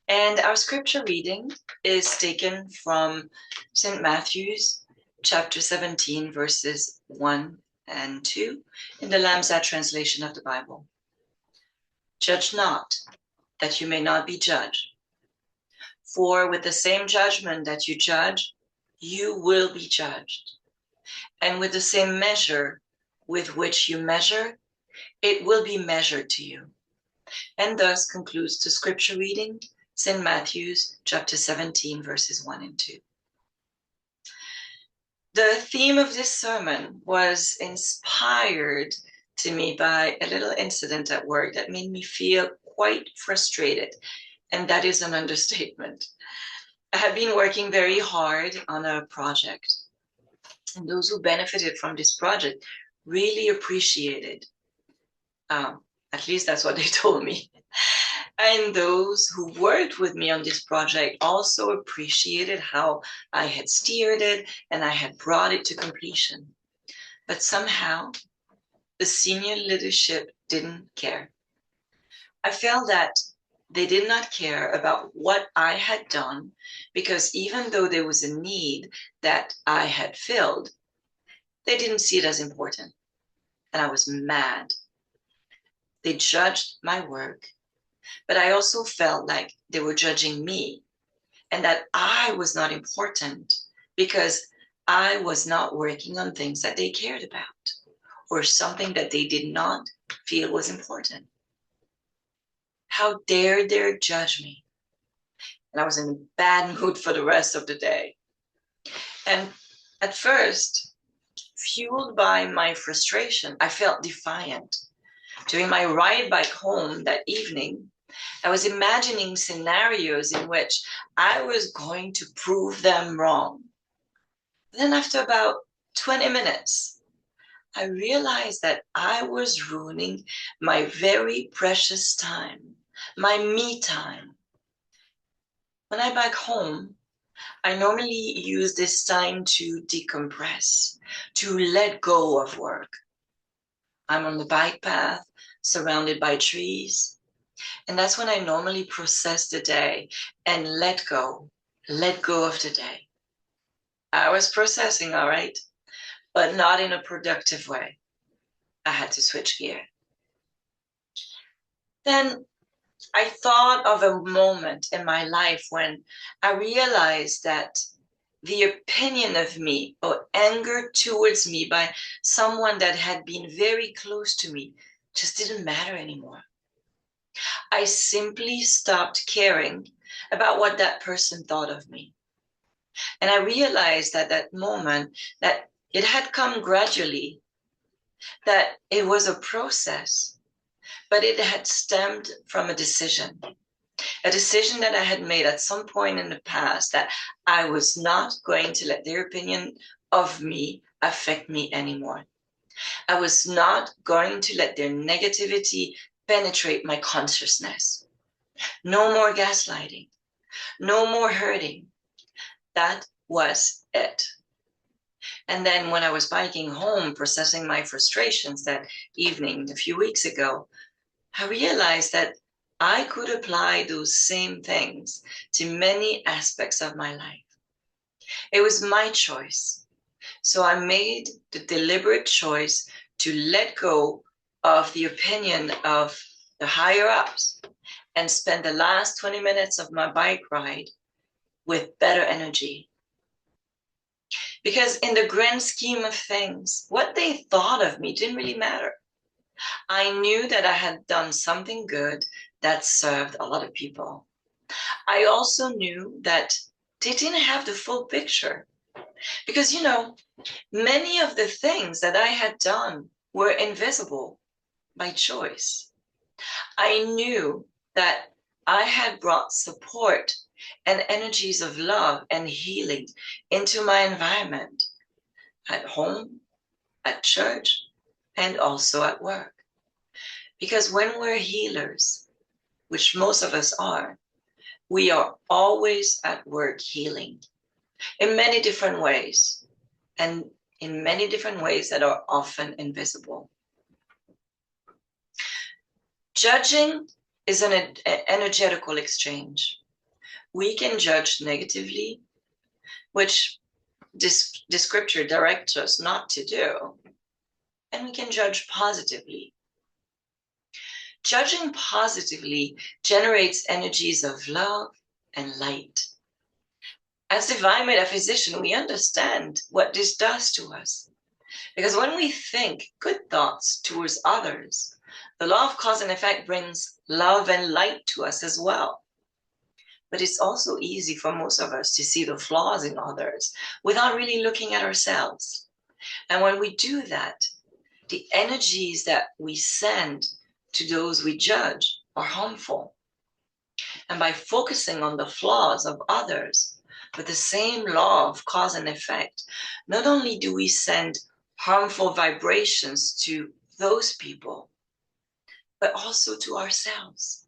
And our scripture reading is taken from St. Matthew's chapter 17, verses 1 and 2 in the Lamsa translation of the Bible. Judge not, that you may not be judged. For with the same judgment that you judge, you will be judged. And with the same measure with which you measure, it will be measured to you. And thus concludes the scripture reading, St. Matthew's chapter 17, verses 1 and 2. The theme of this sermon was inspired to me by a little incident at work that made me feel quite frustrated, and that is an understatement. I had been working very hard on a project, and those who benefited from this project really appreciated. At least that's what they told me. And those who worked with me on this project also appreciated how I had steered it and I had brought it to completion. But somehow, the senior leadership didn't care. I felt that they did not care about what I had done, because even though there was a need that I had filled, they didn't see it as important. And I was mad. They judged my work, but I also felt like they were judging me and that I was not important because I was not working on things that they cared about or something that they did not feel was important. How dare they judge me? And I was in a bad mood for the rest of the day. And at first, fueled by my frustration, I felt defiant. During my ride back home that evening, I was imagining scenarios in which I was going to prove them wrong. Then after about 20 minutes, I realized that I was ruining my very precious time, my me time. When I'm back home, I normally use this time to decompress, to let go of work. I'm on the bike path, surrounded by trees. And that's when I normally process the day and let go of the day. I was processing, all right, but not in a productive way. I had to switch gear. Then I thought of a moment in my life when I realized that the opinion of me or anger towards me by someone that had been very close to me just didn't matter anymore. I simply stopped caring about what that person thought of me. And I realized at that moment that it had come gradually, that it was a process, but it had stemmed from a decision that I had made at some point in the past, that I was not going to let their opinion of me affect me anymore. I was not going to let their negativity penetrate my consciousness. No more gaslighting, no more hurting. That was it. And then when I was biking home, processing my frustrations that evening a few weeks ago, I realized that I could apply those same things to many aspects of my life. It was my choice. So I made the deliberate choice to let go of the opinion of the higher ups and spend the last 20 minutes of my bike ride with better energy. Because in the grand scheme of things, what they thought of me didn't really matter. I knew that I had done something good that served a lot of people. I also knew that they didn't have the full picture. Because, many of the things that I had done were invisible by choice. I knew that I had brought support and energies of love and healing into my environment, at home, at church, and also at work. Because when we're healers, which most of us are, we are always at work healing in many different ways, and in many different ways that are often invisible. Judging is an energetical exchange. we can judge negatively, which the scripture directs us not to do, and we can judge positively. Judging positively generates energies of love and light. As divine metaphysician, we understand what this does to us. Because when we think good thoughts towards others, the law of cause and effect brings love and light to us as well. But it's also easy for most of us to see the flaws in others without really looking at ourselves. And when we do that, the energies that we send to those we judge are harmful. And by focusing on the flaws of others with the same law of cause and effect, not only do we send harmful vibrations to those people, but also to ourselves.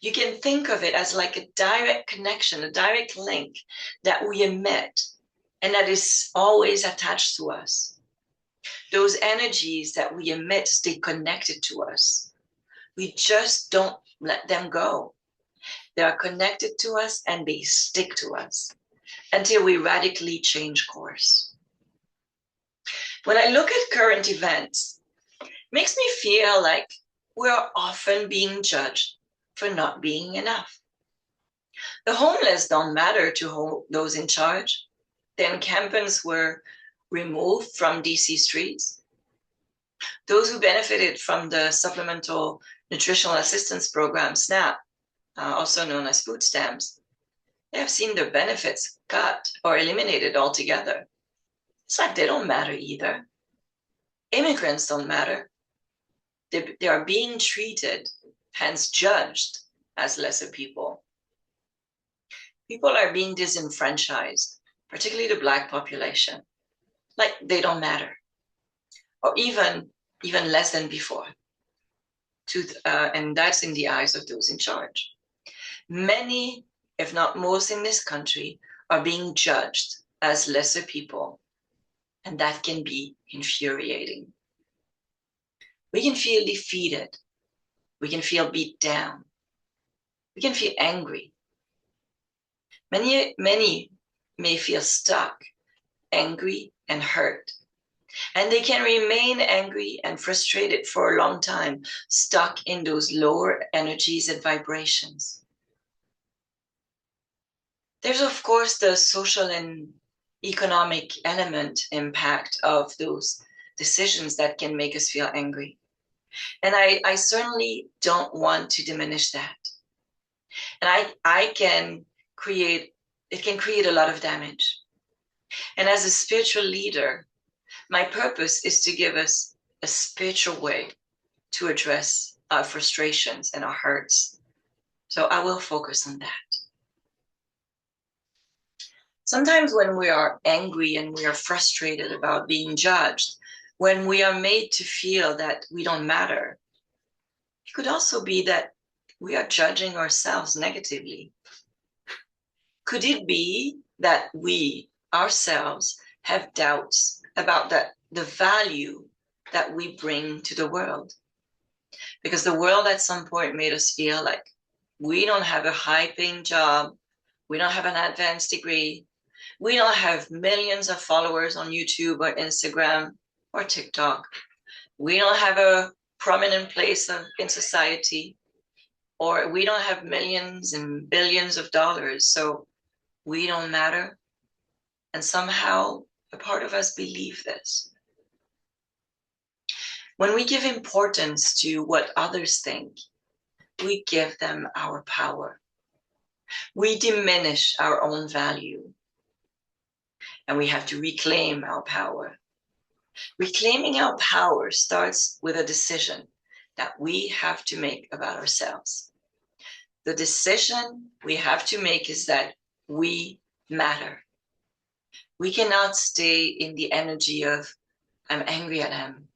You can think of it as like a direct connection, a direct link that we emit and that is always attached to us. Those energies that we emit stay connected to us. We just don't let them go. They are connected to us and they stick to us until we radically change course. When I look at current events, it makes me feel like we're often being judged for not being enough. The homeless don't matter to those in charge. The encampments were removed from DC streets. Those who benefited from the Supplemental Nutritional Assistance Program, SNAP, also known as food stamps, they have seen their benefits cut or eliminated altogether. It's like they don't matter either. Immigrants don't matter. They are being treated, hence judged, as lesser people. People are being disenfranchised, particularly the Black population, like they don't matter, or even less than before. And that's in the eyes of those in charge. Many, if not most in this country, are being judged as lesser people, and that can be infuriating. We can feel defeated. We can feel beat down. We can feel angry. Many may feel stuck, angry, and hurt. And they can remain angry and frustrated for a long time, stuck in those lower energies and vibrations. There's, of course, the social and economic element impact of those decisions that can make us feel angry. And I certainly don't want to diminish that. And it can create a lot of damage. And as a spiritual leader, my purpose is to give us a spiritual way to address our frustrations and our hurts. So I will focus on that. Sometimes when we are angry and we are frustrated about being judged, when we are made to feel that we don't matter, it could also be that we are judging ourselves negatively. Could it be that we ourselves have doubts about the value that we bring to the world? Because the world at some point made us feel like we don't have a high-paying job, we don't have an advanced degree, we don't have millions of followers on YouTube or Instagram or TikTok, we don't have a prominent place in society, or we don't have millions and billions of dollars, so we don't matter. And somehow a part of us believe this. When we give importance to what others think, we give them our power. We diminish our own value. And we have to reclaim our power. Reclaiming our power starts with a decision that we have to make about ourselves. The decision we have to make is that we matter. We cannot stay in the energy of, I'm angry at him.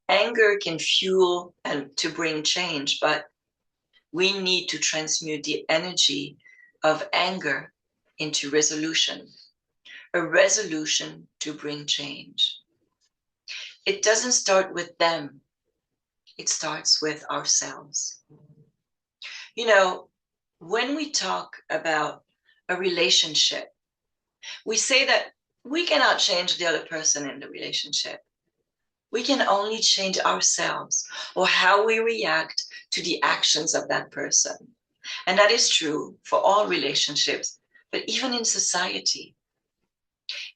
Anger can fuel and to bring change, but we need to transmute the energy of anger into resolution, a resolution to bring change. It doesn't start with them. It starts with ourselves. You know, when we talk about a relationship, we say that we cannot change the other person in the relationship. We can only change ourselves or how we react to the actions of that person. And that is true for all relationships, but even in society.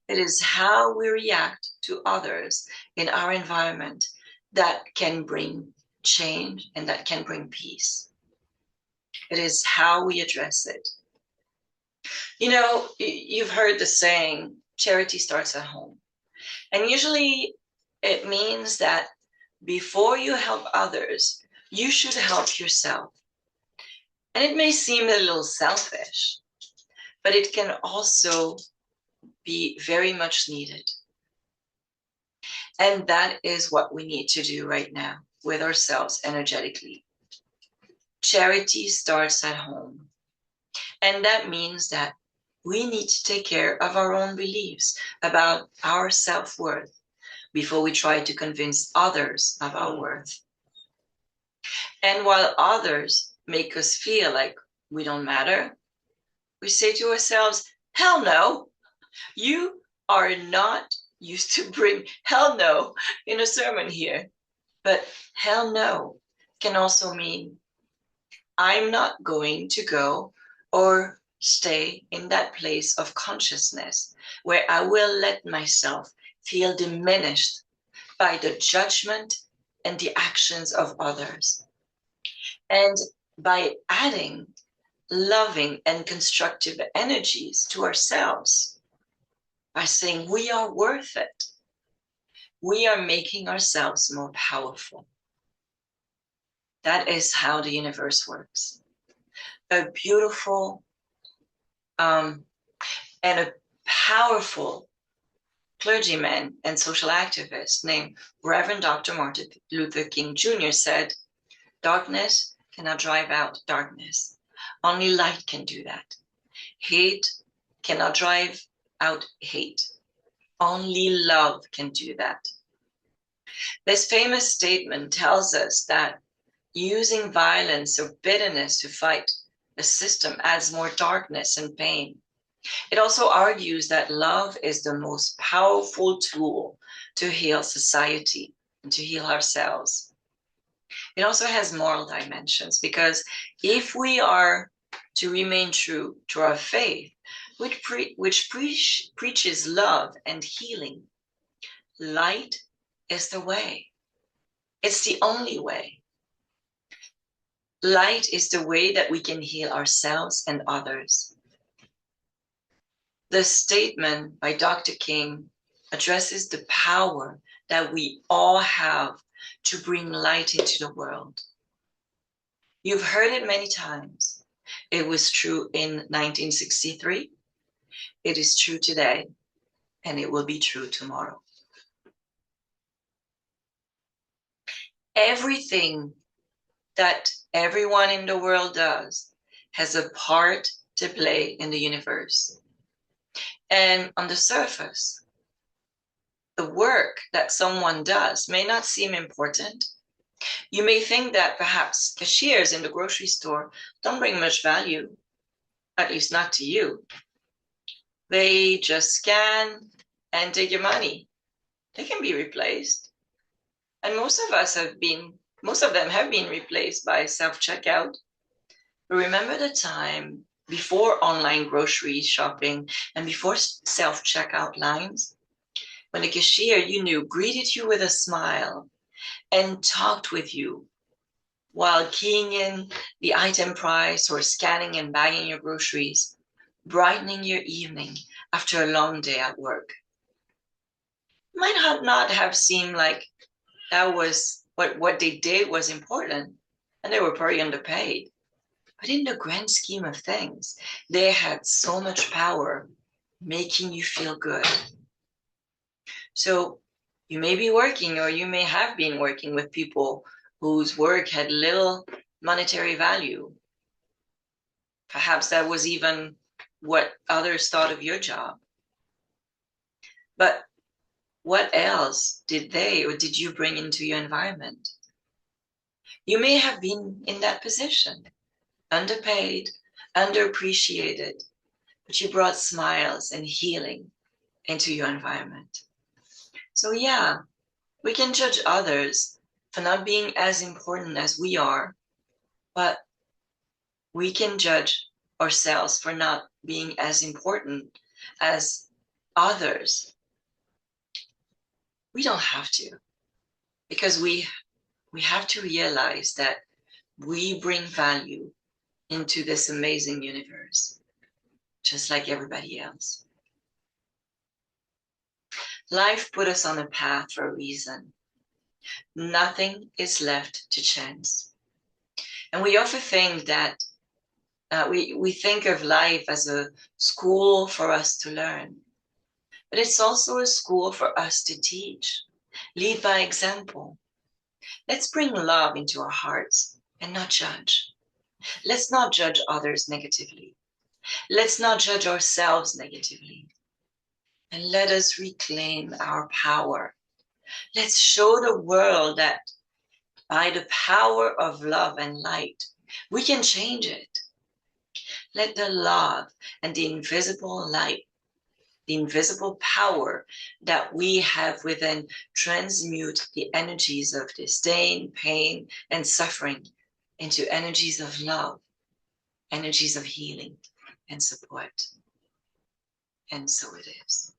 It is how we react to others in our environment that can bring change and that can bring peace. It is how we address it. You know, you've heard the saying, charity starts at home. And usually it means that before you help others, you should help yourself. And it may seem a little selfish, but it can also be very much needed. And that is what we need to do right now with ourselves energetically. Charity starts at home. And that means that we need to take care of our own beliefs about our self-worth before we try to convince others of our worth. And while others make us feel like we don't matter, we say to ourselves, hell no, you are not used to bring hell no in a sermon here. But hell no can also mean I'm not going to go or stay in that place of consciousness where I will let myself feel diminished by the judgment and the actions of others. And by adding loving and constructive energies to ourselves, by saying we are worth it, we are making ourselves more powerful. That is how the universe works. A beautiful and a powerful clergyman and social activist named Reverend Dr. Martin Luther King Jr. said, darkness cannot drive out darkness. Only light can do that. Hate cannot drive out hate. Only love can do that. This famous statement tells us that using violence or bitterness to fight the system adds more darkness and pain. It also argues that love is the most powerful tool to heal society and to heal ourselves. It also has moral dimensions because if we are to remain true to our faith, which preaches love and healing, light is the way. It's the only way. Light is the way that we can heal ourselves and others. The statement by Dr. King addresses the power that we all have to bring light into the world. You've heard it many times. It was true in 1963. It is true today, and it will be true tomorrow. Everything that everyone in the world does has a part to play in the universe. And on the surface, the work that someone does may not seem important. You may think that perhaps cashiers in the grocery store don't bring much value, at least not to you. They just scan and take your money. They can be replaced. And most of them have been replaced by self-checkout. But remember the time before online grocery shopping and before self-checkout lines, when the cashier you knew greeted you with a smile and talked with you while keying in the item price or scanning and bagging your groceries, brightening your evening after a long day at work. It might not have seemed like that was what they did was important, and they were probably underpaid. But in the grand scheme of things, they had so much power making you feel good. So you may be working, or you may have been working with people whose work had little monetary value. Perhaps that was even what others thought of your job. But what else did they or did you bring into your environment? You may have been in that position, underpaid, underappreciated, but you brought smiles and healing into your environment. So yeah, we can judge others for not being as important as we are, but we can judge ourselves for not being as important as others. We don't have to, because we have to realize that we bring value into this amazing universe, just like everybody else. Life put us on a path for a reason. Nothing is left to chance. And we often think that we think of life as a school for us to learn, but it's also a school for us to teach, lead by example. Let's bring love into our hearts and not judge. Let's not judge others negatively. Let's not judge ourselves negatively. And let us reclaim our power. Let's show the world that by the power of love and light, we can change it. Let the love and the invisible light, the invisible power that we have within, transmute the energies of disdain, pain, and suffering into energies of love, energies of healing and support. And so it is.